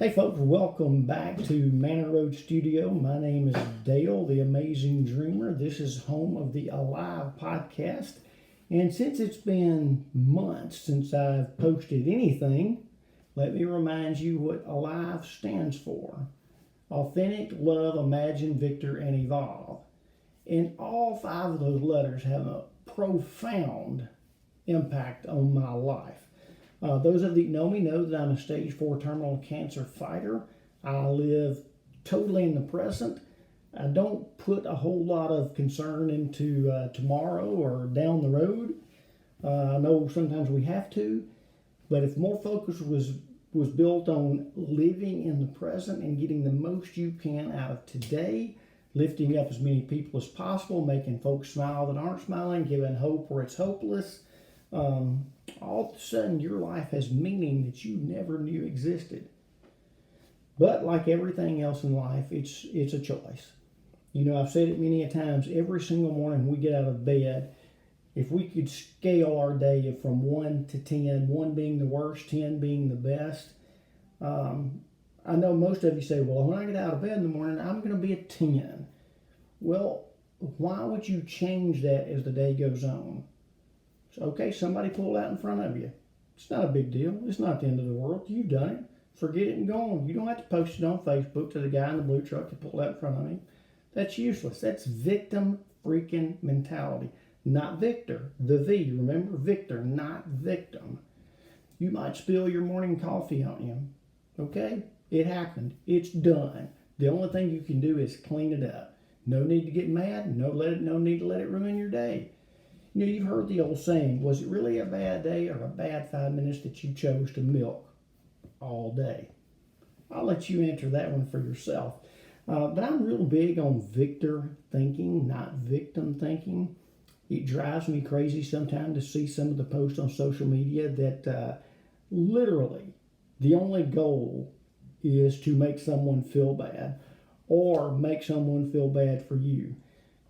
Hey folks, welcome back to Manor Road Studio. My name is Dale, the Amazing Dreamer. This is home of the Alive podcast. And since it's been months since I've posted anything, let me remind you what Alive stands for. Authentic, Love, Imagine, Victor, and Evolve. And all five of those letters have a profound impact on my life. Those of you that know me know that I'm a stage 4 terminal cancer fighter. I live totally in the present. I don't put a whole lot of concern into tomorrow or down the road. I know sometimes we have to, but if more focus was built on living in the present and getting the most you can out of today, lifting up as many people as possible, making folks smile that aren't smiling, giving hope where it's hopeless, all of a sudden your life has meaning that you never knew existed. But like everything else in life, it's a choice. You know, I've said it many a times, every single morning we get out of bed, if we could scale our day from 1 to 10, 1 being the worst, 10 being the best, I know most of you say, well, when I get out of bed in the morning, I'm going to be a 10. Well, why would you change that as the day goes on? So, okay, somebody pulled out in front of you. It's not a big deal. It's not the end of the world. You've done it. Forget it and go on. You don't have to post it on Facebook to the guy in the blue truck that pulled out in front of me. That's useless. That's victim freaking mentality. Not Victor. The V. Remember? Victor, not victim. You might spill your morning coffee on you. Okay? It happened. It's done. The only thing you can do is clean it up. No need to get mad. No need to let it ruin your day. You know, you've heard the old saying, was it really a bad day or a bad 5 minutes that you chose to milk all day? I'll let you answer that one for yourself. But I'm real big on victor thinking, not victim thinking. It drives me crazy sometimes to see some of the posts on social media that literally the only goal is to make someone feel bad or make someone feel bad for you.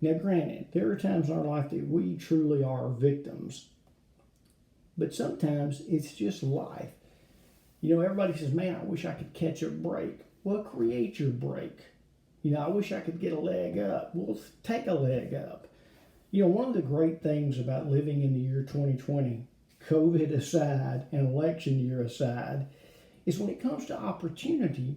Now, granted, there are times in our life that we truly are victims, but sometimes it's just life. You know, everybody says, man, I wish I could catch a break. Well, create your break. You know, I wish I could get a leg up. Well, take a leg up. You know, one of the great things about living in the year 2020, COVID aside and election year aside, is when it comes to opportunity,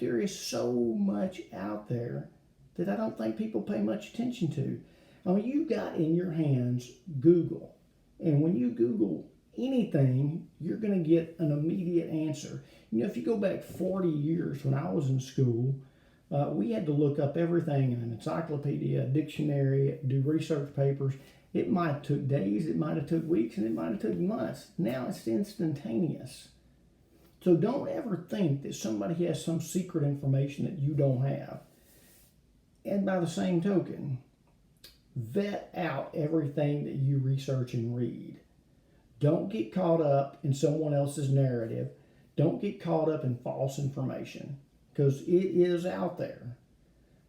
there is so much out there that I don't think people pay much attention to. I mean, you got in your hands Google. And when you Google anything, you're going to get an immediate answer. You know, if you go back 40 years when I was in school, we had to look up everything in an encyclopedia, a dictionary, do research papers. It might have took days, it might have took weeks, and it might have took months. Now it's instantaneous. So don't ever think that somebody has some secret information that you don't have. And by the same token, vet out everything that you research and read. Don't get caught up in someone else's narrative. Don't get caught up in false information, because it is out there.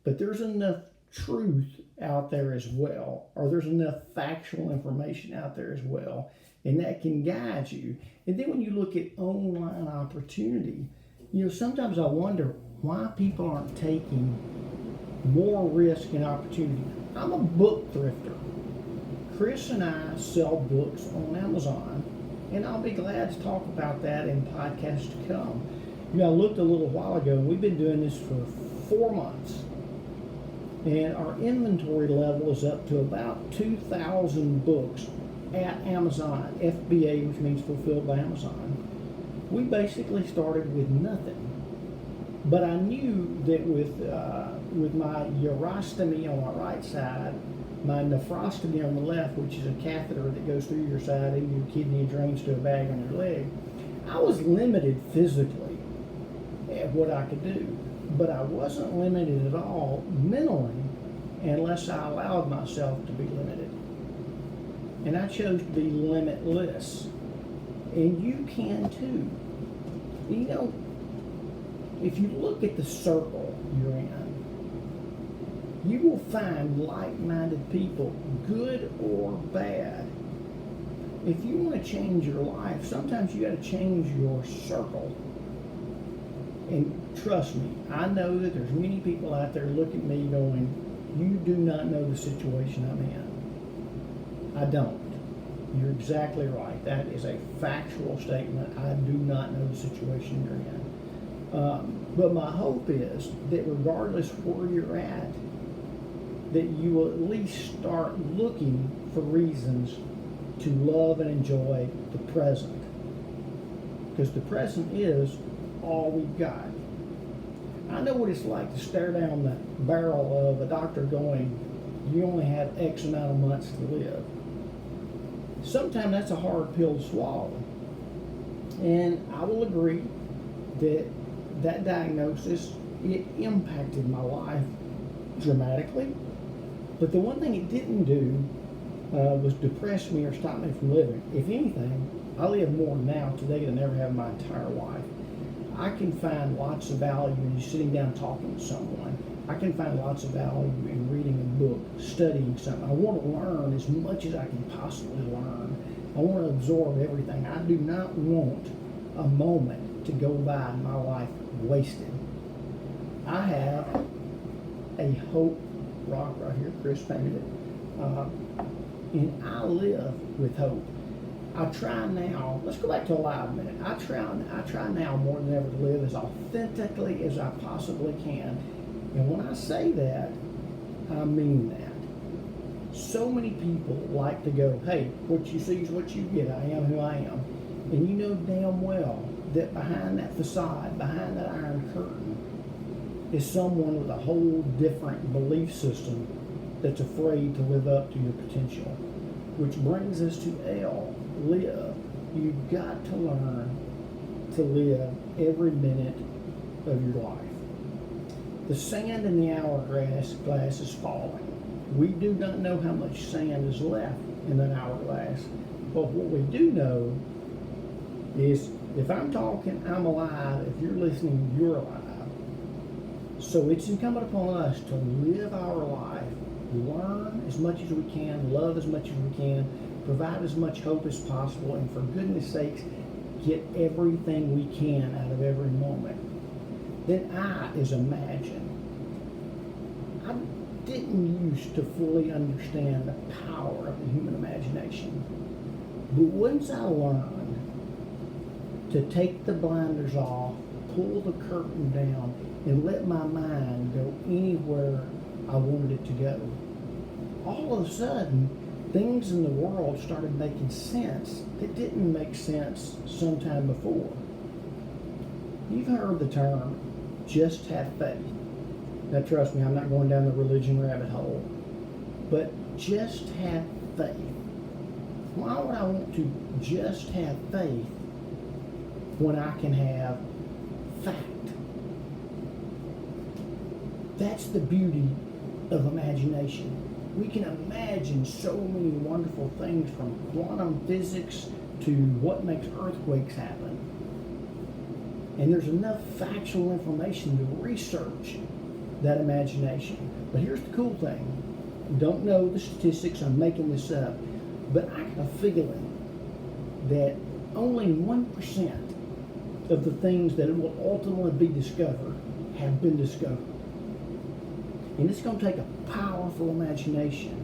But there's enough truth out there as well, or there's enough factual information out there as well, and that can guide you. And then when you look at online opportunity, you know, sometimes I wonder why people aren't taking more risk and opportunity. I'm a book thrifter. Chris and I sell books on Amazon, and I'll be glad to talk about that in podcasts to come. You know, I looked a little while ago, and we've been doing this for 4 months, and our inventory level is up to about 2,000 books at Amazon, FBA, which means fulfilled by Amazon. We basically started with nothing. But I knew that with my urostomy on my right side, my nephrostomy on the left, which is a catheter that goes through your side and your kidney drains to a bag on your leg, I was limited physically at what I could do. But I wasn't limited at all mentally unless I allowed myself to be limited. And I chose to be limitless. And you can too. You know, if you look at the circle you're in, you will find like-minded people, good or bad. If you want to change your life, sometimes you got to change your circle. And trust me, I know that there's many people out there looking at me going, you do not know the situation I'm in. I don't. You're exactly right. That is a factual statement. I do not know the situation you're in. But my hope is that regardless where you're at, that you will at least start looking for reasons to love and enjoy the present. Because the present is all we've got. I know what it's like to stare down the barrel of a doctor going, you only have X amount of months to live. Sometimes that's a hard pill to swallow. And I will agree that that diagnosis, it impacted my life dramatically. But the one thing it didn't do was depress me or stop me from living. If anything, I live more now today than I ever have in my entire life. I can find lots of value in sitting down talking to someone. I can find lots of value in reading a book, studying something. I want to learn as much as I can possibly learn. I want to absorb everything. I do not want a moment to go by in my life wasted. I have a hope rock right here. Chris painted it. And I live with hope. I try now, let's go back to Alive a minute. I try now more than ever to live as authentically as I possibly can. And when I say that, I mean that. So many people like to go, hey, what you see is what you get. I am who I am. And you know damn well that behind that facade, behind that iron curtain, is someone with a whole different belief system that's afraid to live up to your potential. Which brings us to L, live. You've got to learn to live every minute of your life. The sand in the hourglass is falling. We do not know how much sand is left in that hourglass. But what we do know is if I'm talking, I'm alive. If you're listening, you're alive. So it's incumbent upon us to live our life, learn as much as we can, love as much as we can, provide as much hope as possible, and for goodness sakes, get everything we can out of every moment. Then I is imagine. I didn't used to fully understand the power of the human imagination. But once I learned to take the blinders off, pull the curtain down, and let my mind go anywhere I wanted it to go, all of a sudden, things in the world started making sense that didn't make sense sometime before. You've heard the term, just have faith. Now trust me, I'm not going down the religion rabbit hole, but just have faith. Why would I want to just have faith when I can have fact? That's the beauty of imagination. We can imagine so many wonderful things, from quantum physics to what makes earthquakes happen. And there's enough factual information to research that imagination. But here's the cool thing. Don't know the statistics, I'm making this up, but I got a feeling that only 1% of the things that will ultimately be discovered have been discovered. And it's going to take a powerful imagination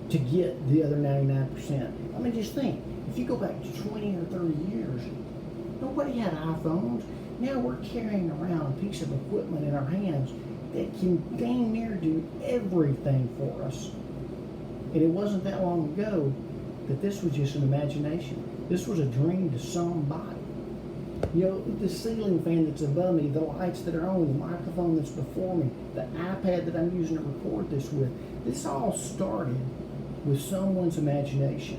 to get the other 99%. I mean, just think, if you go back to 20 or 30 years, nobody had iPhones. Now we're carrying around a piece of equipment in our hands that can dang near do everything for us. And it wasn't that long ago that this was just an imagination. This was a dream to somebody. You know, the ceiling fan that's above me, the lights that are on, the microphone that's before me, the iPad that I'm using to record this with, this all started with someone's imagination.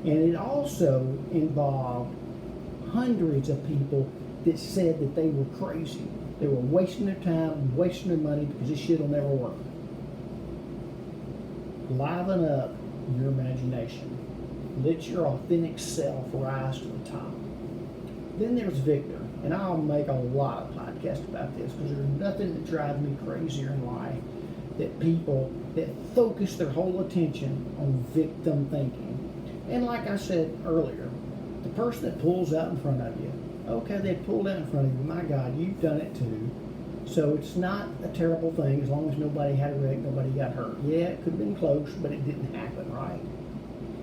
And it also involved hundreds of people that said that they were crazy. They were wasting their time, wasting their money, because this shit will never work. Liven up your imagination. Let your authentic self rise to the top. Then there's Victor, and I'll make a lot of podcasts about this because there's nothing that drives me crazier in life than people that focus their whole attention on victim thinking. And like I said earlier, the person that pulls out in front of you, Okay, they pulled out in front of you. My God, you've done it too. So it's not a terrible thing as long as nobody had a wreck, nobody got hurt. Yeah, it could have been close, but it didn't happen, right?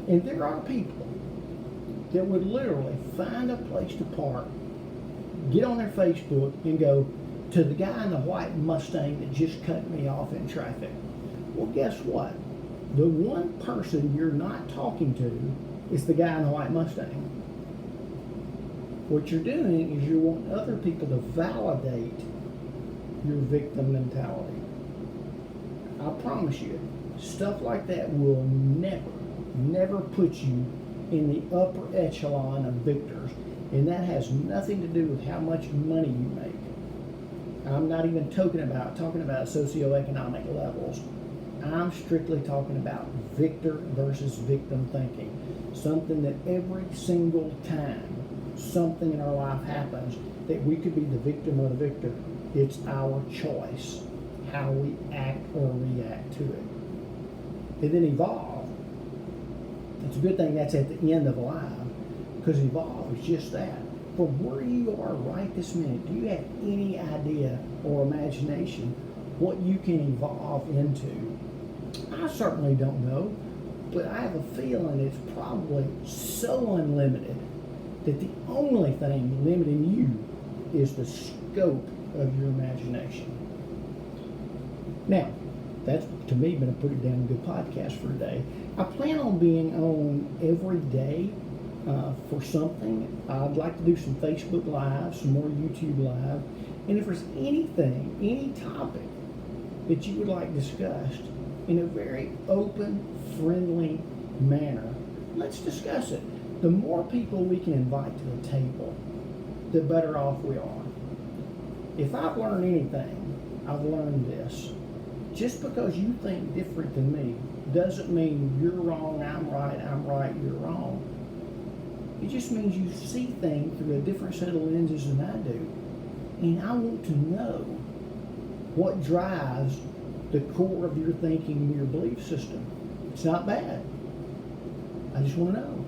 And there are people that would literally find a place to park, get on their Facebook and go to the guy in the white Mustang that just cut me off in traffic. Well, guess what? The one person you're not talking to is the guy in the white Mustang. What you're doing is you want other people to validate your victim mentality. I promise you, stuff like that will never put you in the upper echelon of victors. And that has nothing to do with how much money you make. I'm not even talking about socioeconomic levels. I'm strictly talking about victor versus victim thinking. Something that every single time something in our life happens that we could be the victim or the victor, it's our choice how we act or react to it. And then evolve. It's a good thing that's at the end of alive, because evolve is just that. From where you are right this minute, do you have any idea or imagination what you can evolve into? I certainly don't know, but I have a feeling it's probably so unlimited that the only thing limiting you is the scope of your imagination. Now, that's, to me, been a pretty damn good podcast for today. I plan on being on every day for something. I'd like to do some Facebook Live, some more YouTube Live, and if there's anything, any topic that you would like discussed in a very open, friendly manner, let's discuss it. The more people we can invite to the table, the better off we are. If I've learned anything, I've learned this. Just because you think different than me doesn't mean you're wrong, I'm right, you're wrong. It just means you see things through a different set of lenses than I do. And I want to know what drives the core of your thinking and your belief system. It's not bad. I just want to know.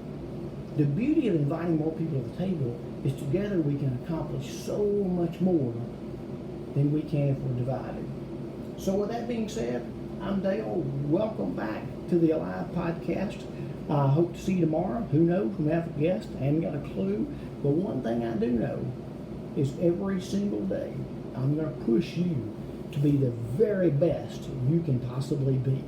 The beauty of inviting more people to the table is together we can accomplish so much more than we can if we're divided. So with that being said, I'm Dale. Welcome back to the Alive Podcast. I hope to see you tomorrow. Who knows? We may have a guest. I haven't got a clue. But one thing I do know is every single day I'm going to push you to be the very best you can possibly be.